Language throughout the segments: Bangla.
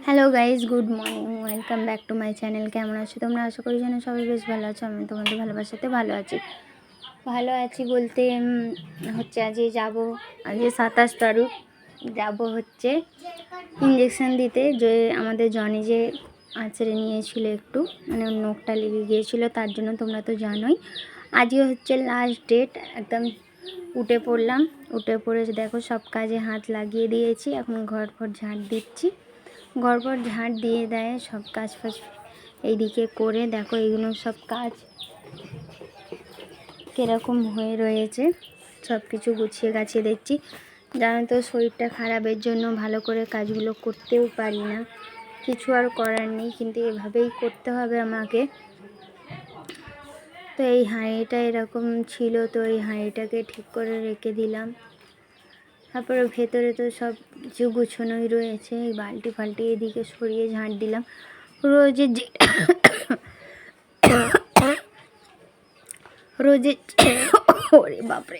Hello guys, good morning, welcome back to my channel. কেমন আছো তোমরা? আশা করি যেন সবাই বেশ ভালো আছো। আমি তোমাদের ভালোবাসাতে ভালো আছি বলতে হচ্ছে আজকে যাবো, আজকে 27 তারিখ যাবো হচ্ছে ইঞ্জেকশান দিতে। যে আমাদের জনি যে আছড়ে নিয়েছিল একটু, মানে নখটা লেগে গিয়েছিলো, তার জন্য তোমরা তো জানোই আজকে হচ্ছে লাস্ট ডেট। একদম উঠে পড়লাম, উঠে পড়ে দেখো সব কাজে হাত লাগিয়ে দিয়েছি। এখন ঘর ঝাঁট দিচ্ছি, ঘর ঝাঁট দিয়ে দেয় সব কাজ ফাজ এইদিকে করে। দেখো এইগুলো সব কাজ কীরকম হয়ে রয়েছে, সব কিছু গুছিয়ে গাছিয়ে দেখছি। জানো তো শরীরটা খারাপের জন্য ভালো করে কাজগুলো করতেও পারি না, কিছু আর করার নেই, কিন্তু এভাবেই করতে হবে আমাকে। তো এই হাঁড়িটা এরকম ছিল, তো এই হাঁড়িটাকে ঠিক করে রেখে দিলাম। তারপরে ভেতরে তো সব কিছু গুছানোই রয়েছে। এই বালতি ফাল্টি এদিকে সরিয়ে ঝাঁট দিলাম। রোজে যে ওরে বাপরে,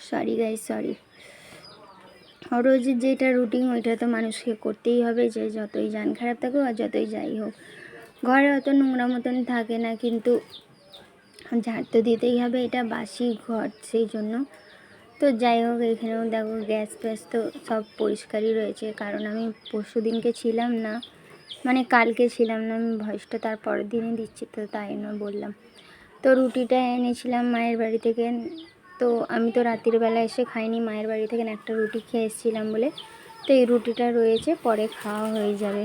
সরি গাইস, সরি। রোজের যেটা রুটিন ওইটা তো মানুষকে করতেই হবে, যে যতই জান খারাপ থাকুক আর যতই যাই হোক। ঘরে অত নোংরা মতন থাকে না, কিন্তু ঝাড় তো দিতেই হবে, এটা বাসি ঘর সেই জন্য। তো যাই হোক, এখানেও দেখো গ্যাস ফ্যাস তো সব পরিষ্কারই রয়েছে, কারণ আমি পরশু দিনকে ছিলাম না, মানে কালকে ছিলাম না, আমি ভয়েসটা তার পরের দিনে দিচ্ছি, তো তাই না বললাম। তো রুটিটা এনেছিলাম মায়ের বাড়ি থেকে, তো আমি তো রাতের বেলা এসে খাইনি, মায়ের বাড়ি থেকে একটা রুটি খেয়ে এসেছিলাম বলে। তো এই রুটিটা রয়েছে, পরে খাওয়া হয়ে যাবে।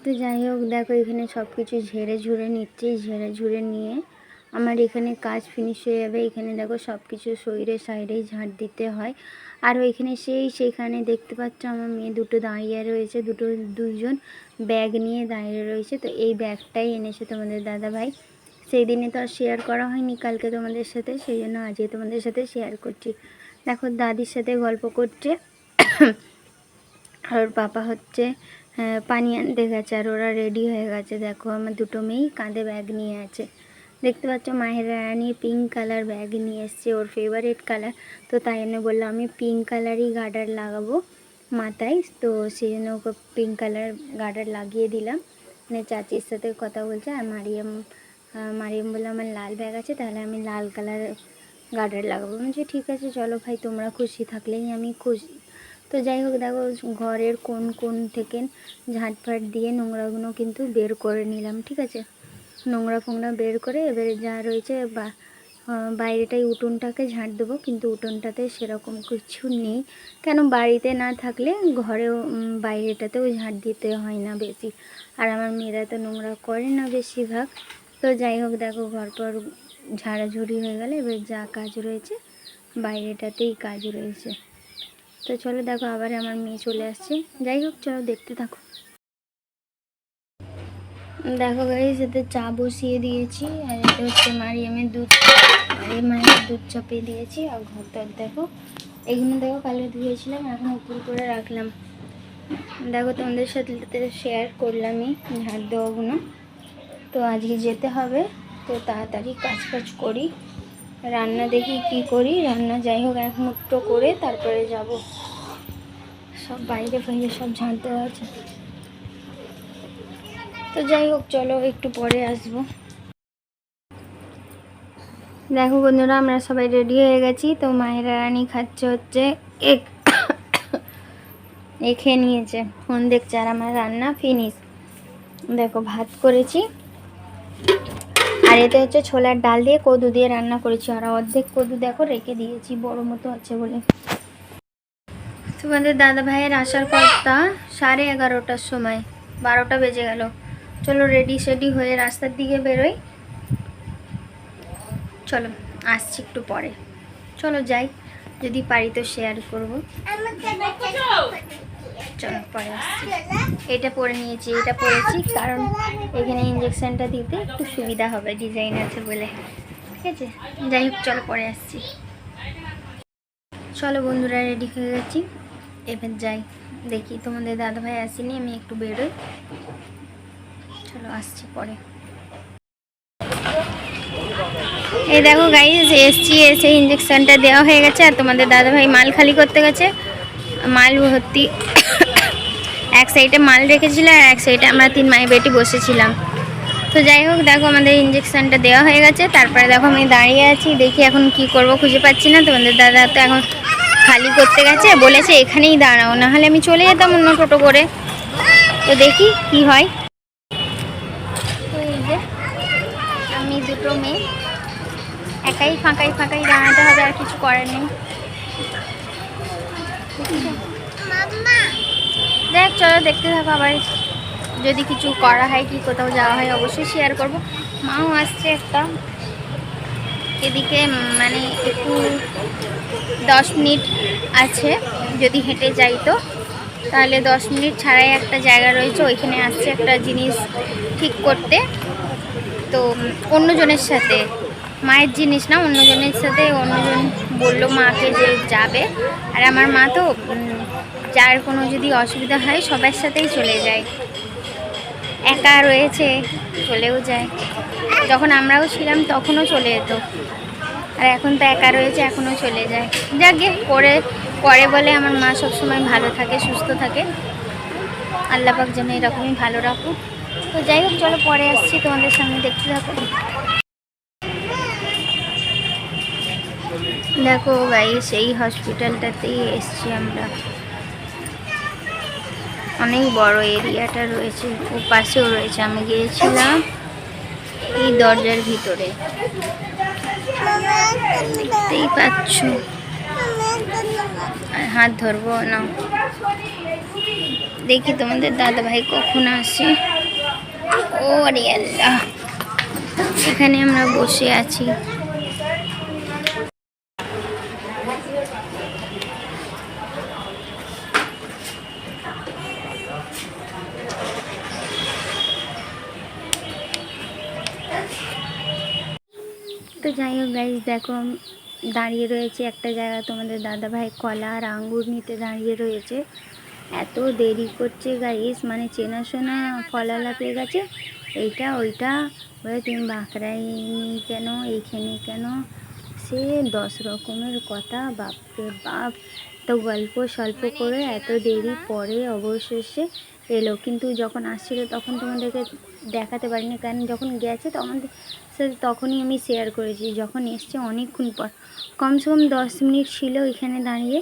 তো যাই হোক, দেখো এখানে সব কিছু ঝেড়ে ঝুড়ে নিচ্ছি, ঝেড়ে ঝুড়ে নিয়ে আমার এখানে কাজ ফিনিশ হয়ে যাবে। এখানে দেখো সব কিছু শরীরে সাইডেই ঝাঁট দিতে হয়। আর ওইখানে সেখানে দেখতে পাচ্ছ আমার মেয়ে দুটো দাঁড়িয়ে রয়েছে, দুইজন ব্যাগ নিয়ে দাঁড়িয়ে রয়েছে। তো এই ব্যাগটাই এনেছে তোমাদের দাদা ভাই। সেই দিনে তো আর শেয়ার করা হয়নি কালকে তোমাদের সাথে, সেই জন্য আজকে তোমাদের সাথে শেয়ার করছি। দেখো দাদির সাথে গল্প করছে, আর ওর পাপা হচ্ছে পানি আনতে গেছে, আর ওরা রেডি হয়ে গেছে। দেখো আমার দুটো মেয়েই কাঁধে ব্যাগ নিয়ে আছে। দেখতে পাচ্ছ মাহেরা রানী পিঙ্ক কালার ব্যাগ নিয়ে এসছে, ওর ফেভারিট কালার। তো তাই জন্য বললো আমি পিঙ্ক কালারই গার্ডার লাগাবো মাথায়, তো সেই জন্য ওকে পিঙ্ক কালার গার্ডার লাগিয়ে দিলাম। মানে চাচির সাথে কথা বলছে, আর মারিয়াম বললো আমার লাল ব্যাগ আছে, তাহলে আমি লাল কালার গার্ডার লাগাবো। বলছি ঠিক আছে চলো ভাই, তোমরা খুশি থাকলেই আমি খুশি। তো যাই হোক, দেখো ঘরের কোন থেকে ঝাঁটফাট দিয়ে নোংরাগুলো কিন্তু বের করে নিলাম, ঠিক আছে। নোংরা ফোংরা বের করে এবারে যা রয়েছে বাইরেটাই উঠোনটাকে ঝাঁট দেবো, কিন্তু উঠোনটাতে সেরকম কিছু নেই, কেন বাড়িতে না থাকলে ঘরেও বাইরেটাতেও ঝাঁট দিতে হয় না বেশি। আর আমার মেয়েরা তো নোংরা করে না বেশিরভাগ। তো যাই হোক, দেখো ঘর পর ঝাড়াঝুড়ি হয়ে গেলে এবার যা কাজ রয়েছে বাইরেটাতেই কাজ রয়েছে। তো চলো দেখো আবার আমার মেয়ে চলে আসছে। যাই হোক চলো দেখতে থাকো। দেখো গাইস, এতে চা বসিয়ে দিয়েছি, আর এতে হচ্ছে মারিয়ামের দুধ চাপিয়ে দিয়েছি। আর ঘরটা দেখো, এইগুলো দেখো কালে ধুয়েছিলাম, এখন উপর করে রাখলাম। দেখো তোমাদের সাথে শেয়ার করলামই ঝাড় দেওয়াগুলো। তো আজকে যেতে হবে, তো তাড়াতাড়ি কাজ করি, রান্না দেখি কি করি। রান্না যাই হোক এক মুঠো করে তারপরে যাব। সব বাইরে সব ঝাঁট দেওয়া আছে। তো যাই হোক চলো একটু পরে আসবো। দেখো বন্ধুরা, আমরা সবাই রেডি হয়ে গেছি। তো মায়েরা রানী খাচ্ছে হচ্ছে খেয়ে নিয়েছে, ফোন দেখছে, আর আমার রান্না ফিনিশ। দেখো ভাত করেছি, আর এতে হচ্ছে ছোলার ডাল দিয়ে কদু দিয়ে রান্না করেছি, আর অর্ধেক কদু দেখো রেখে দিয়েছি, বড় মতো আছে বলে। তোমাদের দাদা ভাইয়ের আসার কথা 11:30টার সময়, 12টা বেজে গেল। চলো রেডি সেডি হয়ে রাস্তার দিকে বেরোই। চলো আসছি একটু পরে, চলো যাই, যদি পারি তো শেয়ার করবো। চলো পরে আসছি। এটা পরে নিয়েছি, এটা পরেছি কারণ এখানে ইঞ্জেকশনটা দিতে একটু সুবিধা হবে, ডিজাইন আছে বলে, ঠিক আছে। যাই হোক চলো পরে আসছি। চলো বন্ধুরা রেডি হয়ে গেছি, এবার যাই, দেখি তোমাদের দাদাভাই আসেনি, আমি একটু বেরোই। চলো আসছি পরে। এই দেখো গাইস, এসছি, এসে ইঞ্জেকশনটা দেওয়া হয়ে গেছে আর তোমাদের দাদাভাই মাল খালি করতে গেছে। মাল ভর্তি এক সাইডে মাল রেখেছিল আর এক সাইডে আমরা 3 মাই বেটি বসেছিলাম। তো যাই হোক, দেখো আমাদের ইঞ্জেকশনটা দেওয়া হয়ে গেছে। তারপরে দেখো আমি দাঁড়িয়ে আছি, দেখি এখন কি করব, খুঁজে পাচ্ছি না। তোমাদের দাদা তো এখন খালি করতে গেছে, বলেছে এখানেই দাঁড়াও, নাহলে আমি চলে যেতাম অন্য টোটো করে। তো দেখি কি হয়। তো এই যে আমি দুটো মেয়ে, একাই ফাঁকাই ফাঁকাই দাঁড়াতে হবে, আর কিছু করার নেই। দেখ, চলো দেখতে থাকো, আবার যদি কিছু করা হয় কি কোথাও যাওয়া হয় অবশ্যই শেয়ার করব। মাও আসছে একটা এদিকে, মানে একটু 10 মিনিট আছে, যদি হেঁটে যাই তো তাহলে 10 মিনিট ছাড়াই একটা জায়গা রয়েছে, ওইখানে আসছে একটা জিনিস ঠিক করতে। তো অন্যজনের সাথে, মায়ের জিনিস না, অন্যজনের সাথে, অন্যজন বললো মাকে যে যাবে। আর আমার মা তো যার কোনো যদি অসুবিধা হয় সবার সাথেই চলে যায়, একা রয়েছে চলেও যায়। যখন আমরাও ছিলাম তখনও চলে যেত, আর এখন তো একা রয়েছে এখনও চলে যায়। যাকে করে বলে আমার মা সবসময় ভালো থাকে, সুস্থ থাকে। আল্লাহ পাক যেন এরকমই ভালো রাখুক। তো যাই হোক, চলো পরে আসছি, তোমাদের সামনে দেখতে থাকো। দেখো গাইস, এই হসপিটালটাতেই এসছি আমরা। অনেক বড় এরিয়াটা রয়েছে, ও পাশেও রয়েছে। আমি গিয়েছিলাম এই দরজার ভিতরে, দেখতেই পাচ্ছ। হাত ধরবো না, দেখি তোমাদের দাদা ভাই কখন আসে। ও আরে আল্লাহ, এখানে আমরা বসে আছি। তো যাই হোক গাইস, দেখো দাঁড়িয়ে রয়েছে একটা জায়গা, তোমাদের দাদা ভাই কলা আর আঙ্গুর নিতে দাঁড়িয়ে রয়েছে। এত দেরি করছে গাইস, মানে চেনাশোনা ফলালা পেয়ে গেছে, এইটা ওইটা বলে তুমি বাঁকড়াই নি কেন, এইখানে কেন, সে 10 রকমের কথা। বাপরে বাপ, তো গল্প স্বল্প করে এত দেরি পরে অবশেষে এলো। কিন্তু যখন আসছিল তখন তোমাদেরকে দেখাতে পারিনি, কারণ যখন গেছে তখনই আমি শেয়ার করেছি। যখন এসছে অনেকক্ষণ পর, কমসে কম 10 মিনিট ছিল এখানে দাঁড়িয়ে।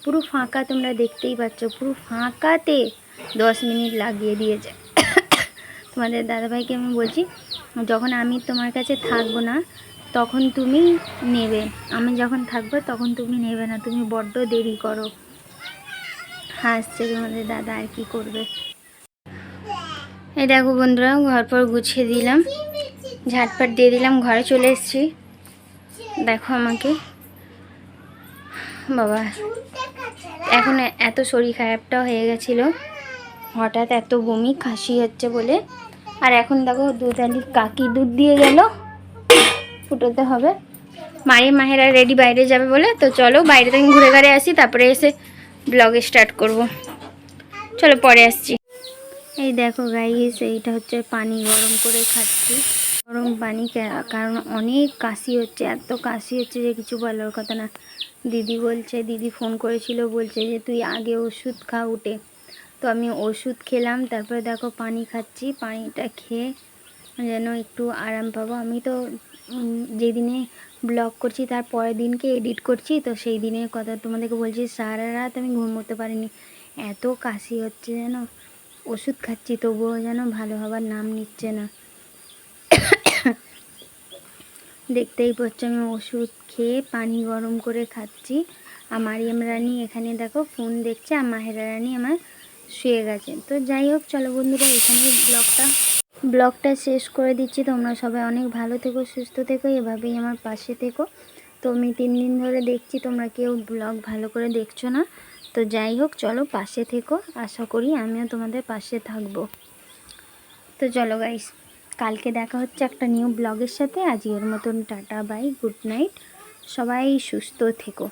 পুরো ফাঁকা, তোমরা দেখতেই পাচ্ছ, পুরো ফাঁকাতে 10 মিনিট লাগিয়ে দিয়েছে। তোমাদের দাদাভাইকে আমি বলছি, যখন আমি তোমার কাছে থাকবো না তখন তুমি নেবে, আমি যখন থাকবো তখন তুমি নেবে না, তুমি বড্ড দেরি করো। হাসছে তোমাদের দাদা, আর কি করবে। এই দেখো বন্ধুরা, ঘর পর গুছিয়ে দিলাম, ঝাটপাট দিয়ে দিলাম, ঘরে চলে এসেছি। দেখো আমাকে, বাবা এখন এত শরীর খারাপটাও হয়ে গেছিলো, হঠাৎ এত বমি কাশি হচ্ছে বলে। আর এখন দেখো দুধালি কাকি দুধ দিয়ে গেল, ফুটোতে হবে। মাহেরা রেডি বাইরে যাবে বলে, তো চলো বাইরে থেকে ঘুরে ঘুরে আসি, তারপরে এসে ব্লগে স্টার্ট করব। চলো পরে আসছি। এই দেখো গাইস, এইটা হচ্ছে পানি গরম করে খাচ্ছি, গরম পানি, কারণ অনেক কাশি হচ্ছে, এত কাশি হচ্ছে যে কিছু বলার কথা না। দিদি ফোন করেছিল, বলছে যে তুই আগে ওষুধ খা উঠে। তো আমি ওষুধ খেলাম, তারপরে দেখো পানি খাচ্ছি, পানিটা খেয়ে যেন একটু আরাম পাবো। আমি তো যেদিনে ব্লগ করছি তার পরের দিনকে এডিট করছি, তো সেই দিনের কথা তোমাদেরকে বলছি। সারা রাত আমি ঘুমোতে পারিনি, এত কাশি হচ্ছে যেন। ওষুধ খাচ্ছি তবুও যেন ভালো হবার নাম নিচ্ছে না। দেখতেই পাচ্ছ আমি ওষুধ খেয়ে পানি গরম করে খাচ্ছি। আর মারিয়াম রানী এখানে দেখো ফোন দেখছে, আর মাহেরা রানী আমার শুয়ে গেছে। তো যাই হোক, চলো বন্ধুরা, এখানেই ব্লগটা শেষ করে দিচ্ছি। তোমরা সবাই অনেক ভালো থেকো, সুস্থ থেকো, এভাবেই আমার পাশে থেকো। তো আমি 3 দিন ধরে দেখছি তোমরা কেউ ব্লগ ভালো করে দেখছো না। তো যাই হোক, চলো পাশে থেকো, আশা করি আমিও তোমাদের পাশে থাকবো। তো চলো গাইস, কালকে দেখা হচ্ছে একটা নিউ ব্লগের সাথে। আজকের মতন টাটা, বাই, গুড নাইট, সবাই সুস্থ থেকো।